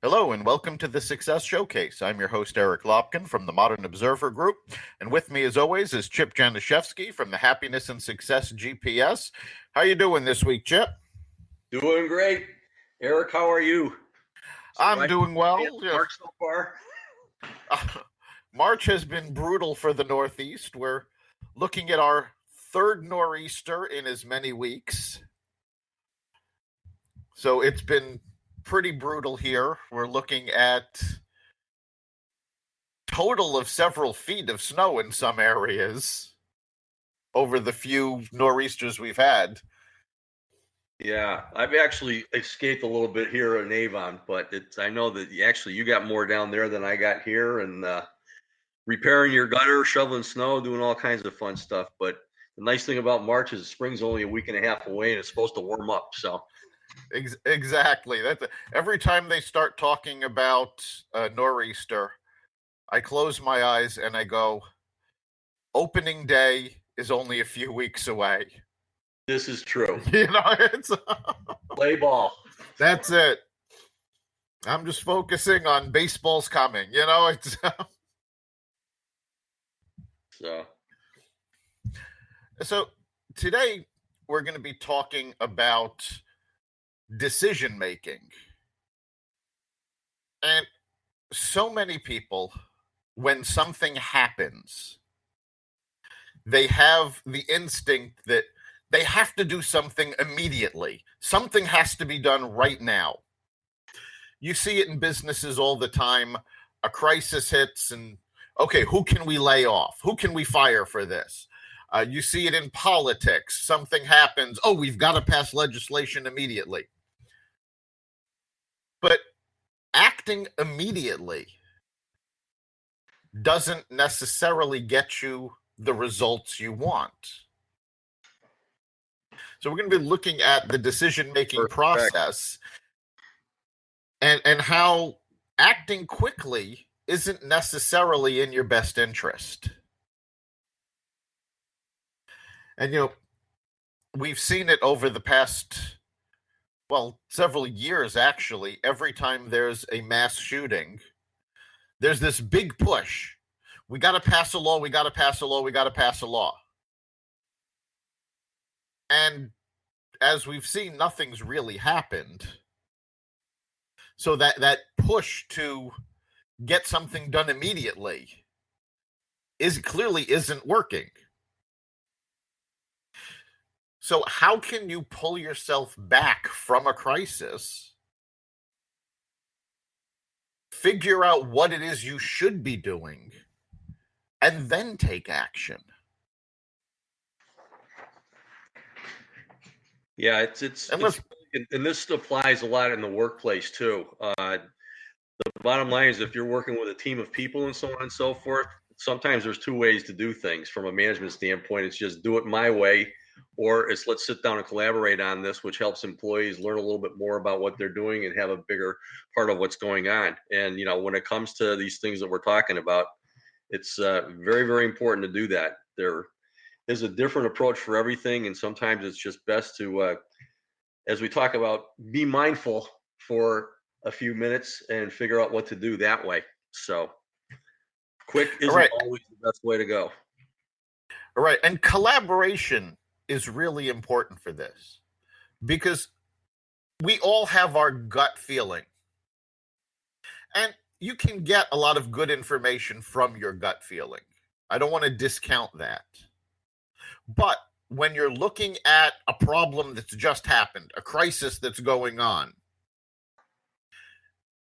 Hello and welcome to the Success Showcase. I'm your host, Eric Lopkin from the Modern Observer Group. And with me, as always, is Chip Janiszewski from the Happiness and Success GPS. How you doing this week, Chip? Doing great. Eric, how are you? I'm doing well. March so far? March has been brutal for the Northeast. We're looking at our third nor'easter in as many weeks. So it's been pretty brutal here. We're looking at total of several feet of snow in some areas over the few nor'easters we've had. Yeah, I've actually escaped a little bit here in Avon, but I know that you got more down there than I got here, and repairing your gutter, shoveling snow, doing all kinds of fun stuff. But the nice thing about March is spring's only a week and a half away, and it's supposed to warm up. So exactly. Every time they start talking about nor'easter, I close my eyes and I go, opening day is only a few weeks away. This is true. It's play ball. That's it. I'm just focusing on baseball's coming. It's So today we're going to be talking about decision making. And so many people, when something happens, they have the instinct that they have to do something immediately. Something has to be done right now. You see it in businesses all the time. A crisis hits and, okay, who can we lay off? Who can we fire for this? You see it in politics. Something happens. Oh, we've got to pass legislation immediately. But acting immediately doesn't necessarily get you the results you want. So we're going to be looking at the decision-making process and how acting quickly isn't necessarily in your best interest. And, we've seen it over the past, several years, actually. Every time there's a mass shooting, there's this big push. We got to pass a law. We got to pass a law. We got to pass a law. And as we've seen, nothing's really happened. So that push to get something done immediately clearly isn't working. So how can you pull yourself back from a crisis, figure out what it is you should be doing, and then take action? Yeah, and this applies a lot in the workplace too. The bottom line is, if you're working with a team of people and so on and so forth, sometimes there's two ways to do things from a management standpoint. It's just do it my way, or it's let's sit down and collaborate on this, which helps employees learn a little bit more about what they're doing and have a bigger part of what's going on. And, when it comes to these things that we're talking about, it's very, very important to do that. There is a different approach for everything. And sometimes it's just best to, as we talk about, be mindful for a few minutes and figure out what to do that way. So quick isn't always the best way to go. All right. And collaboration is really important for this because we all have our gut feeling. And you can get a lot of good information from your gut feeling. I don't want to discount that. But when you're looking at a problem that's just happened, a crisis that's going on,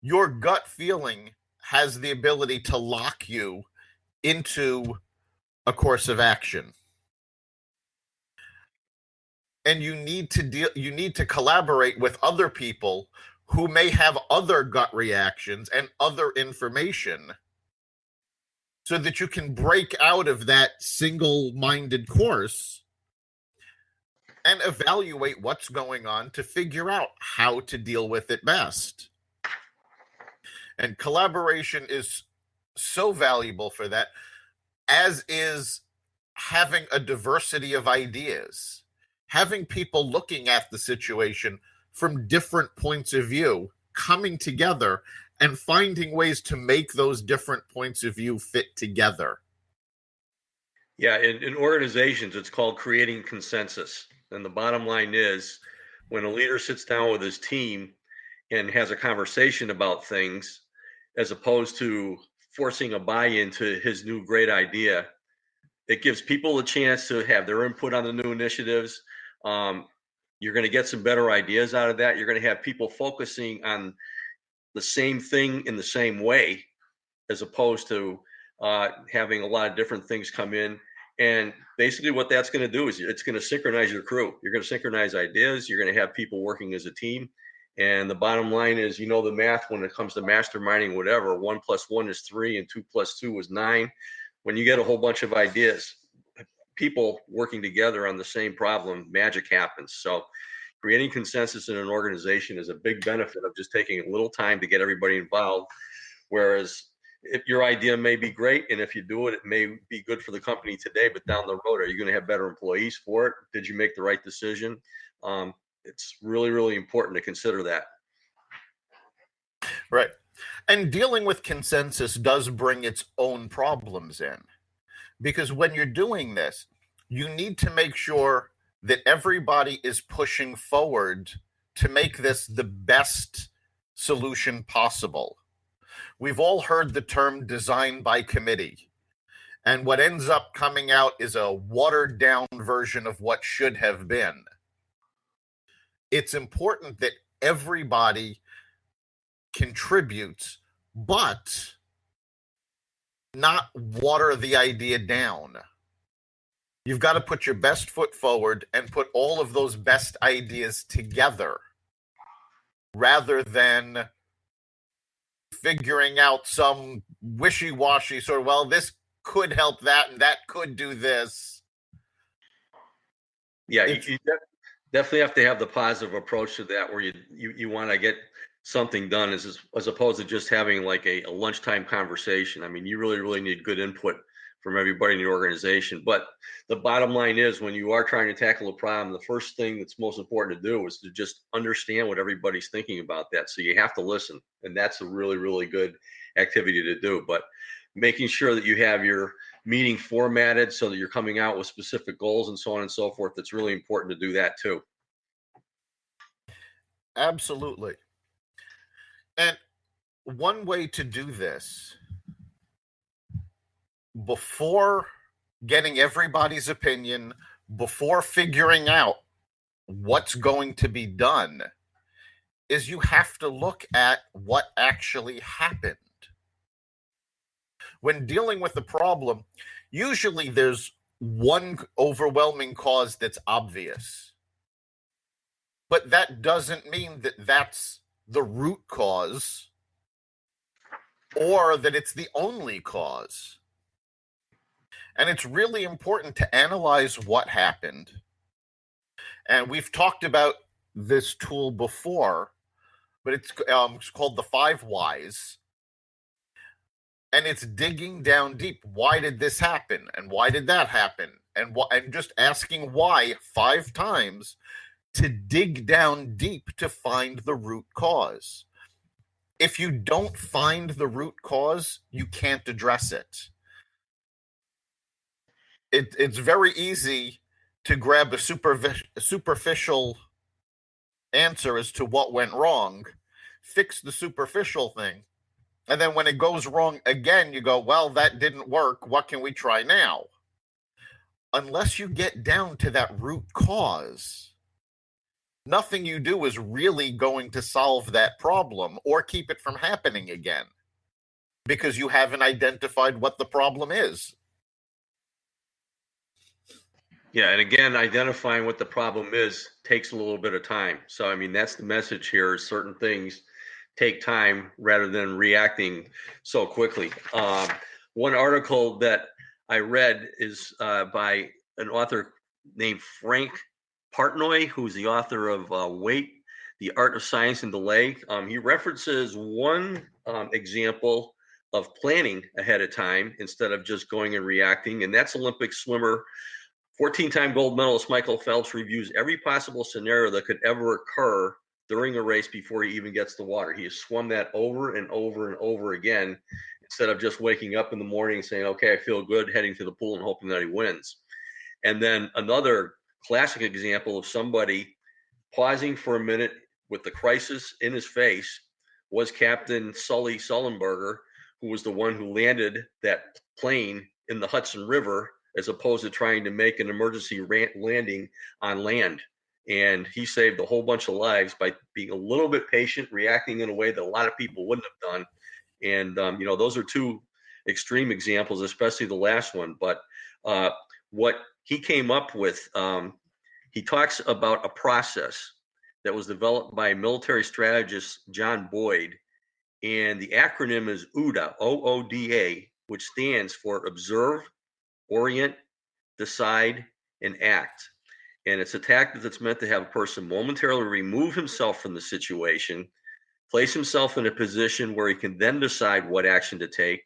your gut feeling has the ability to lock you into a course of action. And you need to collaborate with other people who may have other gut reactions and other information so that you can break out of that single-minded course and evaluate what's going on to figure out how to deal with it best. And collaboration is so valuable for that, as is having a diversity of ideas, having people looking at the situation from different points of view, coming together and finding ways to make those different points of view fit together. Yeah, in organizations, it's called creating consensus. And the bottom line is when a leader sits down with his team and has a conversation about things, as opposed to forcing a buy-in to his new great idea, it gives people a chance to have their input on the new initiatives. You're going to get some better ideas out of that. You're going to have people focusing on the same thing in the same way, as opposed to having a lot of different things come in. And basically what that's going to do is it's going to synchronize your crew. You're going to synchronize ideas. You're going to have people working as a team. And the bottom line is, the math when it comes to masterminding, whatever, 1 + 1 is 3 and 2 + 2 is 9. When you get a whole bunch of ideas, people working together on the same problem, magic happens. So creating consensus in an organization is a big benefit of just taking a little time to get everybody involved. Whereas if your idea may be great, and if you do it, it may be good for the company today, but down the road, are you going to have better employees for it? Did you make the right decision? It's really, really important to consider that. Right. And dealing with consensus does bring its own problems in. Because when you're doing this, you need to make sure that everybody is pushing forward to make this the best solution possible. We've all heard the term design by committee. And what ends up coming out is a watered down version of what should have been. It's important that everybody contributes, but not water the idea down. You've got to put your best foot forward and put all of those best ideas together rather than figuring out some wishy-washy sort of, well, this could help that and that could do this. Yeah, you definitely have to have the positive approach to that, where you want to get something done as opposed to just having like a lunchtime conversation. I mean, you really, really need good input from everybody in the organization. But the bottom line is, when you are trying to tackle a problem, the first thing that's most important to do is to just understand what everybody's thinking about that. So you have to listen, and that's a really, really good activity to do. But making sure that you have your meeting formatted so that you're coming out with specific goals and so on and so forth, it's really important to do that too. Absolutely. And one way to do this, before getting everybody's opinion, before figuring out what's going to be done, is you have to look at what actually happened. When dealing with a problem, usually there's one overwhelming cause that's obvious. But that doesn't mean that that's the root cause or that it's the only cause. And it's really important to analyze what happened. And we've talked about this tool before, but it's called the 5 whys. And it's digging down deep. Why did this happen? And why did that happen? And just asking why 5 times to dig down deep to find the root cause. If you don't find the root cause, you can't address it. It's very easy to grab a superficial answer as to what went wrong, fix the superficial thing, and then when it goes wrong again, you go, well, that didn't work. What can we try now? Unless you get down to that root cause, nothing you do is really going to solve that problem or keep it from happening again, because you haven't identified what the problem is. Yeah, and again, identifying what the problem is takes a little bit of time. So, I mean, that's the message here, is certain things take time rather than reacting so quickly. One article that I read is by an author named Frank Partnoy, who's the author of Wait, The Art of Science and Delay. He references one example of planning ahead of time instead of just going and reacting, and that's Olympic swimmer, 14-time gold medalist Michael Phelps reviews every possible scenario that could ever occur during a race before he even gets to water. He has swum that over and over and over again, instead of just waking up in the morning and saying, okay, I feel good, heading to the pool and hoping that he wins. And then another classic example of somebody pausing for a minute with the crisis in his face was Captain Sully Sullenberger, who was the one who landed that plane in the Hudson River, as opposed to trying to make an emergency landing on land. And he saved a whole bunch of lives by being a little bit patient, reacting in a way that a lot of people wouldn't have done. And, those are two extreme examples, especially the last one. But what he came up with, he talks about a process that was developed by military strategist John Boyd. And the acronym is OODA, OODA, which stands for Observe, Orient, Decide, and Act. And it's a tactic that's meant to have a person momentarily remove himself from the situation, place himself in a position where he can then decide what action to take,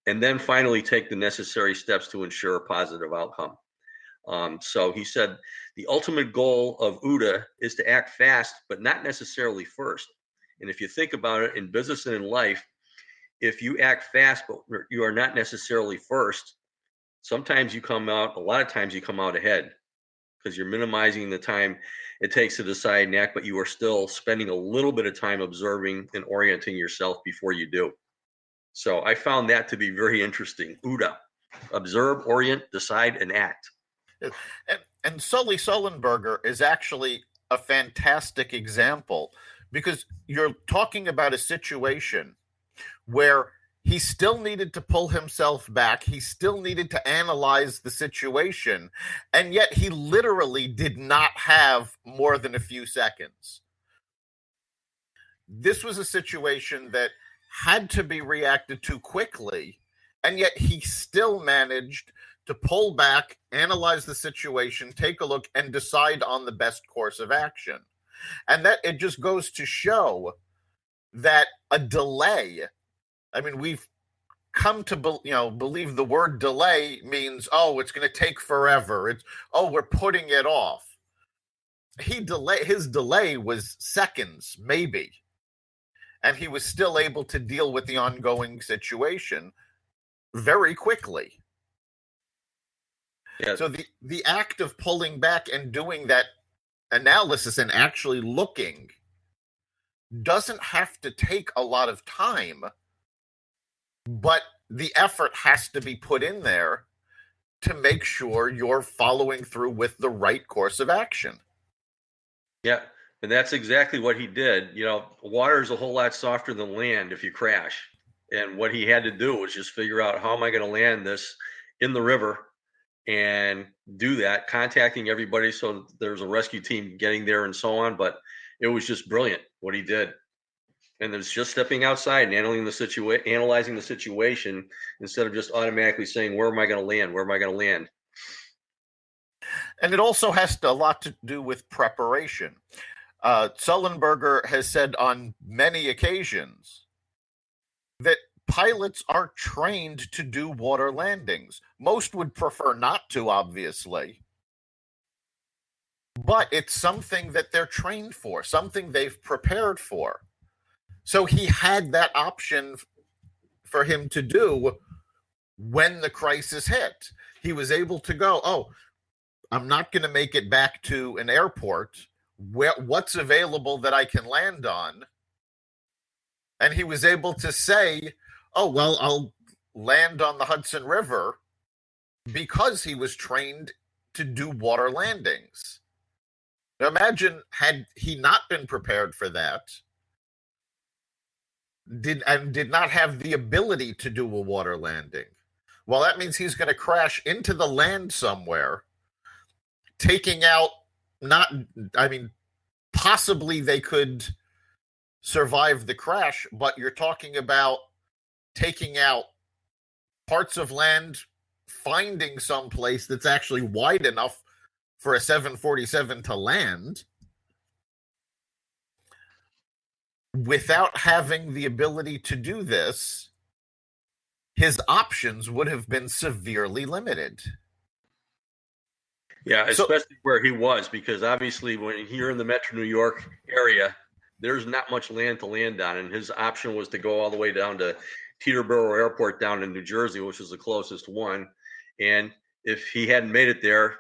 and then finally take the necessary steps to ensure a positive outcome. So he said the ultimate goal of OODA is to act fast, but not necessarily first. And if you think about it in business and in life, if you act fast, but you are not necessarily first, a lot of times you come out ahead, because you're minimizing the time it takes to decide and act, but you are still spending a little bit of time observing and orienting yourself before you do. So I found that to be very interesting. OODA, observe, orient, decide, and act. And Sully Sullenberger is actually a fantastic example, because you're talking about a situation where he still needed to pull himself back. He still needed to analyze the situation. And yet he literally did not have more than a few seconds. This was a situation that had to be reacted to quickly. And yet he still managed to pull back, analyze the situation, take a look, and decide on the best course of action. And that it just goes to show that a delay, I mean, we've come to believe the word delay means, it's going to take forever. We're putting it off. His delay was seconds, maybe. And he was still able to deal with the ongoing situation very quickly. Yes. So the act of pulling back and doing that analysis and actually looking doesn't have to take a lot of time, but the effort has to be put in there to make sure you're following through with the right course of action. Yeah, and that's exactly what he did. Water is a whole lot softer than land if you crash. And what he had to do was just figure out, how am I going to land this in the river, and do that, contacting everybody so there's a rescue team getting there and so on. But it was just brilliant what he did. And it's just stepping outside and analyzing the situation instead of just automatically saying, where am I going to land? Where am I going to land? And it also has a lot to do with preparation. Sullenberger has said on many occasions that pilots are trained to do water landings. Most would prefer not to, obviously. But it's something that they're trained for, something they've prepared for. So he had that option for him to do when the crisis hit. He was able to go, I'm not going to make it back to an airport. What's available that I can land on? And he was able to say, I'll land on the Hudson River, because he was trained to do water landings. Now imagine, had he not been prepared for that, did not have the ability to do a water landing. Well, that means he's going to crash into the land somewhere, taking out possibly they could survive the crash, but you're talking about taking out parts of land, finding some place that's actually wide enough for a 747 to land, without having the ability to do this. His options would have been severely limited. Yeah, especially where he was, because obviously when you're in the Metro New York area, there's not much land to land on. And his option was to go all the way down to Teterboro Airport down in New Jersey, which is the closest one. And if he hadn't made it there,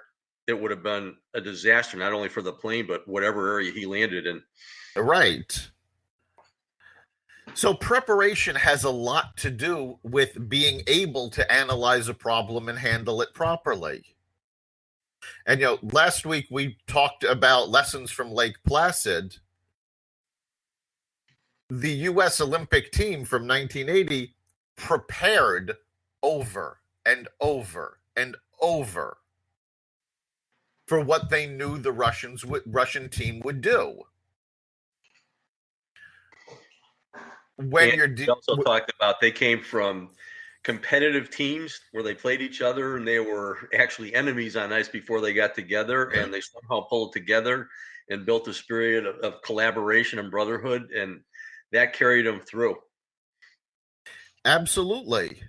it would have been a disaster, not only for the plane, but whatever area he landed in. Right. So preparation has a lot to do with being able to analyze a problem and handle it properly. And, last week we talked about lessons from Lake Placid. The U.S. Olympic team from 1980 prepared over and over and over for what they knew the Russian team would do. We also talked about they came from competitive teams where they played each other and they were actually enemies on ice before they got together, and they somehow pulled together and built a spirit of collaboration and brotherhood, and that carried them through. Absolutely.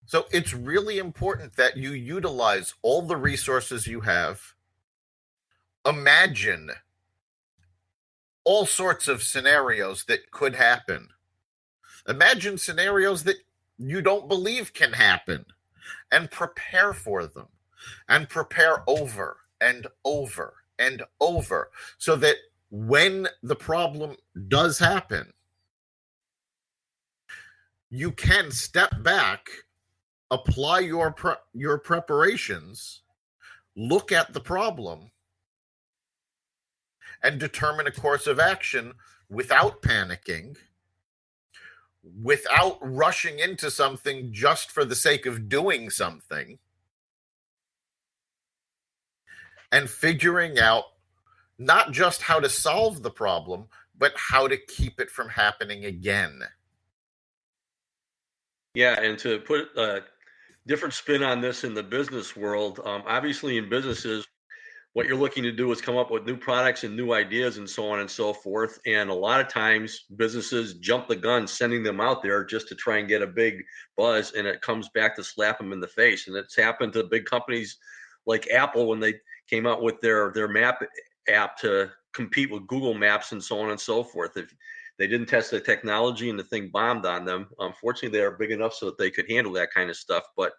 So it's really important that you utilize all the resources you have. Imagine all sorts of scenarios that could happen. Imagine scenarios that you don't believe can happen, and prepare for them, and prepare over and over and over, so that when the problem does happen, you can step back, apply your preparations, look at the problem, and determine a course of action without panicking, without rushing into something just for the sake of doing something, and figuring out not just how to solve the problem, but how to keep it from happening again. Yeah, and to put a different spin on this in the business world, obviously in businesses, what you're looking to do is come up with new products and new ideas and so on and so forth. And a lot of times businesses jump the gun sending them out there just to try and get a big buzz, and it comes back to slap them in the face. And it's happened to big companies like Apple when they came out with their map app to compete with Google Maps and so on and so forth. If they didn't test the technology and the thing bombed on them, unfortunately they are big enough so that they could handle that kind of stuff. But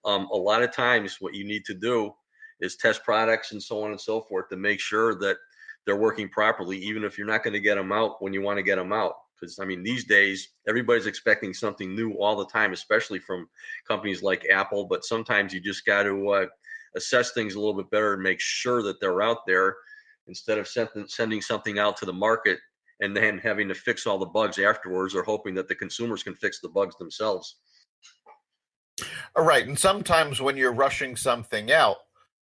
a lot of times what you need to do is test products and so on and so forth to make sure that they're working properly, even if you're not going to get them out when you want to get them out. Because, I mean, these days, everybody's expecting something new all the time, especially from companies like Apple. But sometimes you just got to assess things a little bit better and make sure that they're out there instead of sending something out to the market and then having to fix all the bugs afterwards, or hoping that the consumers can fix the bugs themselves. All right. And sometimes when you're rushing something out,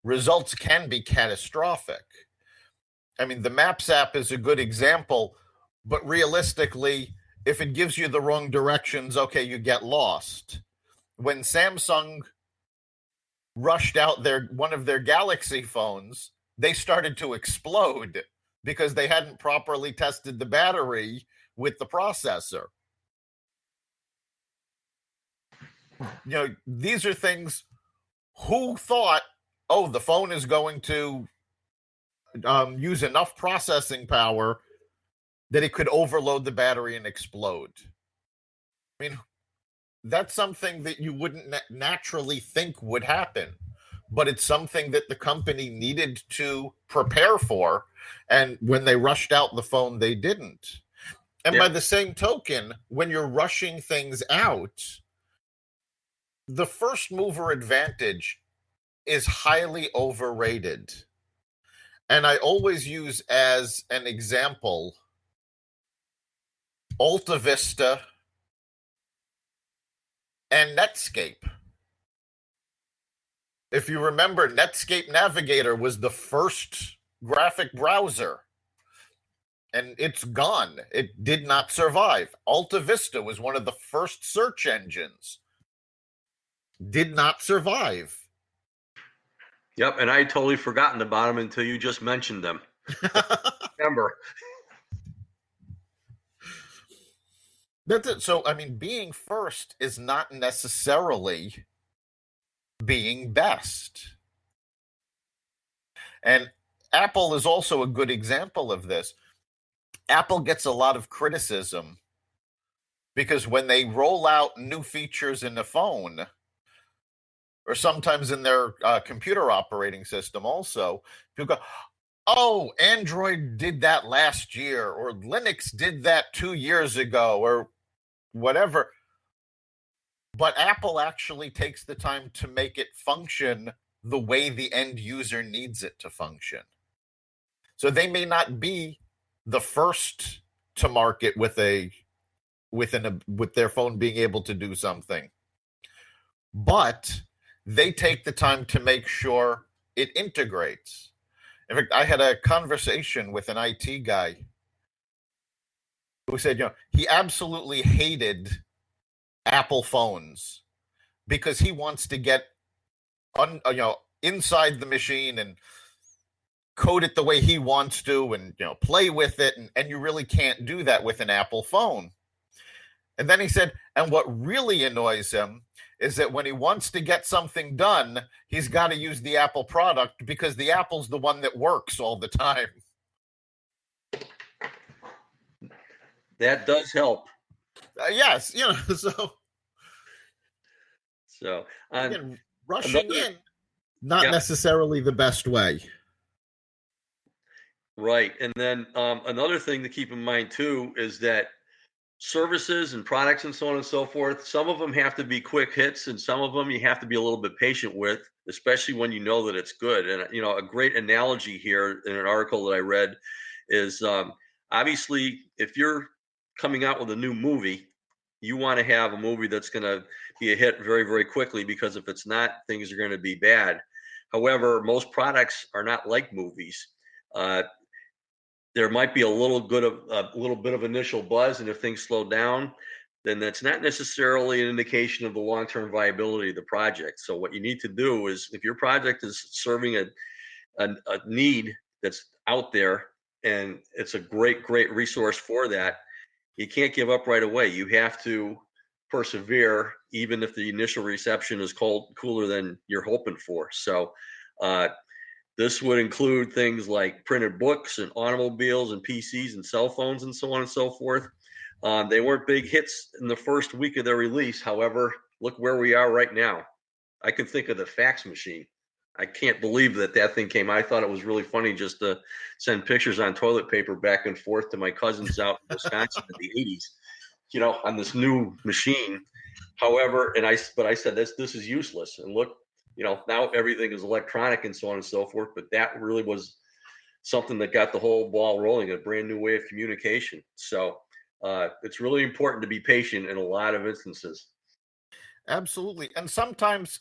results can be catastrophic. I mean, the Maps app is a good example, but realistically, if it gives you the wrong directions, okay, you get lost. When Samsung rushed out one of their Galaxy phones, they started to explode because they hadn't properly tested the battery with the processor. These are things, who thought, oh, the phone is going to use enough processing power that it could overload the battery and explode. I mean, that's something that you wouldn't naturally think would happen, but it's something that the company needed to prepare for. And when they rushed out the phone, they didn't. And by the same token, when you're rushing things out, the first mover advantage is highly overrated. And I always use as an example Alta Vista and Netscape. If you remember, Netscape Navigator was the first graphic browser, and it's gone. It did not survive. Alta Vista was one of the first search engines. Did not survive. Yep, and I had totally forgotten about them until you just mentioned them. Remember. That's it. So, I mean, being first is not necessarily being best. And Apple is also a good example of this. Apple gets a lot of criticism because when they roll out new features in the phone, or sometimes in their computer operating system also, people go, oh, Android did that last year, or Linux did that 2 years ago, or whatever. But Apple actually takes the time to make it function the way the end user needs it to function. So they may not be the first to market with their phone being able to do something, but they take the time to make sure it integrates. In fact, I had a conversation with an IT guy who said, he absolutely hated Apple phones because he wants to get inside the machine and code it the way he wants to and play with it, and you really can't do that with an Apple phone. And then he said, and what really annoys him is that when he wants to get something done, he's got to use the Apple product because the Apple's the one that works all the time. That does help. Yes, so again, rushing in, not necessarily the best way. Right. And then another thing to keep in mind too is that services and products and so on and so forth, some of them have to be quick hits and some of them you have to be a little bit patient with, especially when you know that it's good. And a great analogy here in an article that I read is obviously if you're coming out with a new movie, you want to have a movie that's going to be a hit very, very quickly, because if it's not, things are going to be bad. However, most products are not like movies. There might be a little bit of initial buzz, and if things slow down, then that's not necessarily an indication of the long-term viability of the project. So what you need to do is, if your project is serving a need that's out there and it's a great resource for that, you can't give up right away. You have to persevere, even if the initial reception is cooler than you're hoping for. So this would include things like printed books and automobiles and PCs and cell phones and so on and so forth. They weren't big hits in the first week of their release. However, look where we are right now. I can think of the fax machine. I can't believe that thing came. I thought it was really funny just to send pictures on toilet paper back and forth to my cousins out in Wisconsin in the 80s, on this new machine. However, but I said, this is useless. And look, now everything is electronic and so on and so forth, but that really was something that got the whole ball rolling, a brand new way of communication. So it's really important to be patient in a lot of instances. Absolutely. And sometimes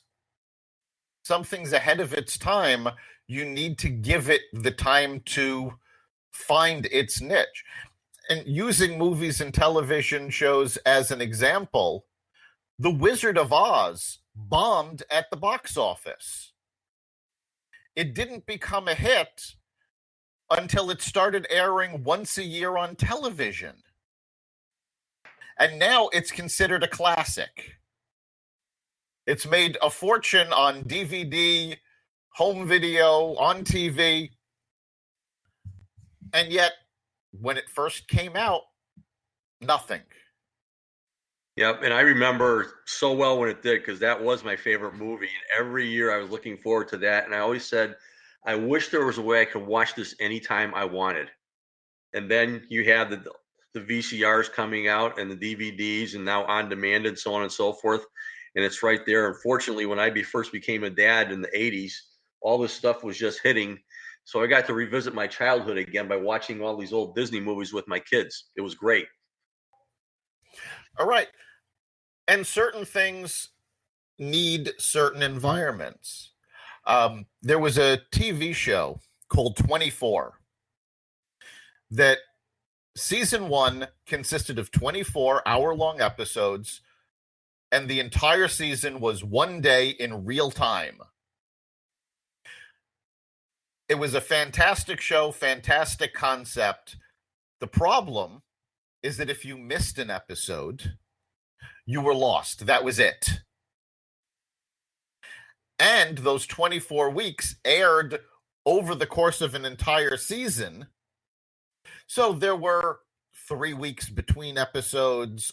something's ahead of its time. You need to give it the time to find its niche. And using movies and television shows as an example, The Wizard of Oz bombed at the box office. It didn't become a hit until it started airing once a year on television. And now it's considered a classic. It's made a fortune on DVD, home video, on TV. And yet, when it first came out, nothing. Yep, and I remember so well when it did, because that was my favorite movie. And every year I was looking forward to that. And I always said, I wish there was a way I could watch this anytime I wanted. And then you have the VCRs coming out and the DVDs and now on demand and so on and so forth. And it's right there. Unfortunately, when I first became a dad in the 80s, all this stuff was just hitting. So I got to revisit my childhood again by watching all these old Disney movies with my kids. It was great. All right. And certain things need certain environments. There was a TV show called 24 that season 1 consisted of 24 hour-long episodes, and the entire season was one day in real time. It was a fantastic show, fantastic concept. The problem is that if you missed an episode, you were lost. That was it. And those 24 weeks aired over the course of an entire season. So there were 3 weeks between episodes.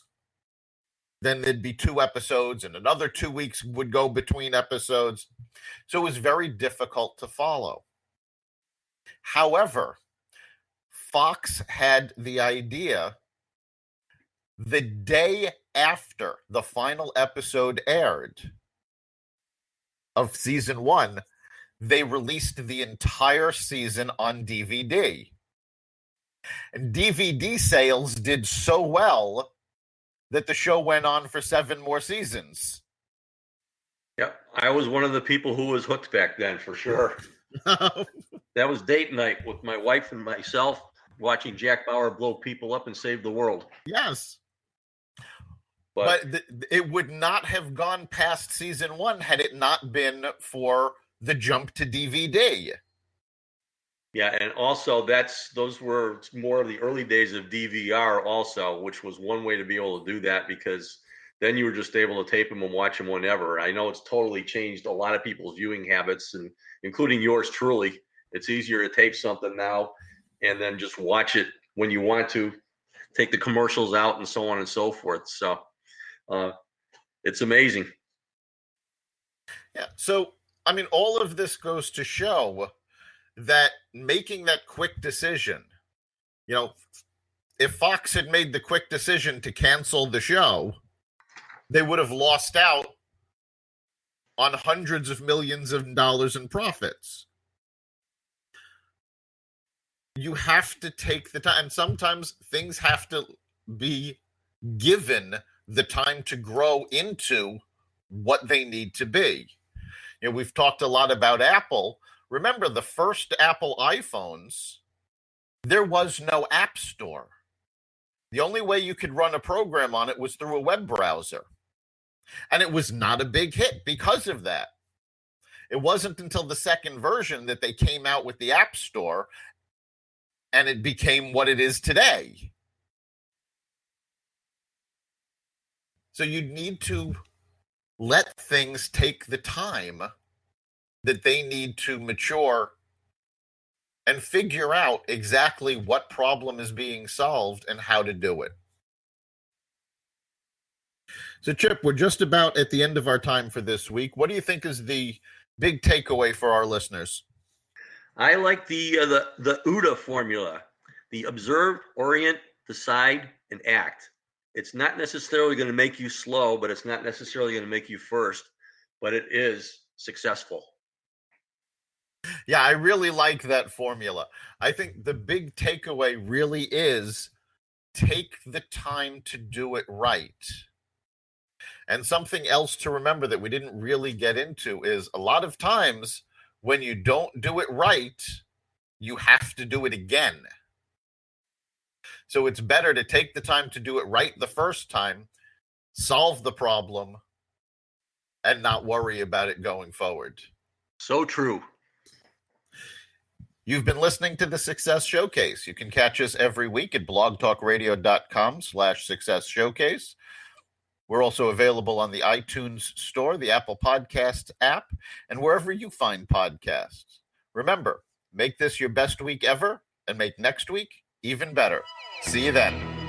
Then there'd be 2 episodes, and another 2 weeks would go between episodes. So it was very difficult to follow. However, Fox had the idea the day after the final episode aired of season 1, they released the entire season on DVD. And DVD sales did so well that the show went on for 7 more seasons. Yep. I was one of the people who was hooked back then, for sure. That was date night with my wife and myself, watching Jack Bauer blow people up and save the world. Yes. But it would not have gone past season 1 had it not been for the jump to DVD. Yeah, and also those were more of the early days of DVR also, which was one way to be able to do that, because then you were just able to tape them and watch them whenever. I know it's totally changed a lot of people's viewing habits, and including yours truly. It's easier to tape something now and then just watch it when you want to, take the commercials out and so on and so forth. So it's amazing. Yeah. So, I mean, all of this goes to show that making that quick decision, if Fox had made the quick decision to cancel the show, they would have lost out on hundreds of millions of dollars in profits. You have to take the time, and sometimes things have to be given the time to grow into what they need to be. We've talked a lot about Apple. Remember, the first Apple iPhones, there was no app store. The only way you could run a program on it was through a web browser. And it was not a big hit because of that. It wasn't until the second version that they came out with the App Store, and it became what it is today. So you need to let things take the time that they need to mature and figure out exactly what problem is being solved and how to do it. So, Chip, we're just about at the end of our time for this week. What do you think is the big takeaway for our listeners? I like the OODA formula: the observe, orient, decide, and act. It's not necessarily going to make you slow, but it's not necessarily going to make you first, but it is successful. Yeah, I really like that formula. I think the big takeaway really is take the time to do it right. And something else to remember that we didn't really get into is a lot of times when you don't do it right, you have to do it again. So it's better to take the time to do it right the first time, solve the problem, and not worry about it going forward. So true. You've been listening to the Success Showcase. You can catch us every week at blogtalkradio.com/Success Showcase. We're also available on the iTunes Store, the Apple Podcasts app, and wherever you find podcasts. Remember, make this your best week ever and make next week even better. See you then.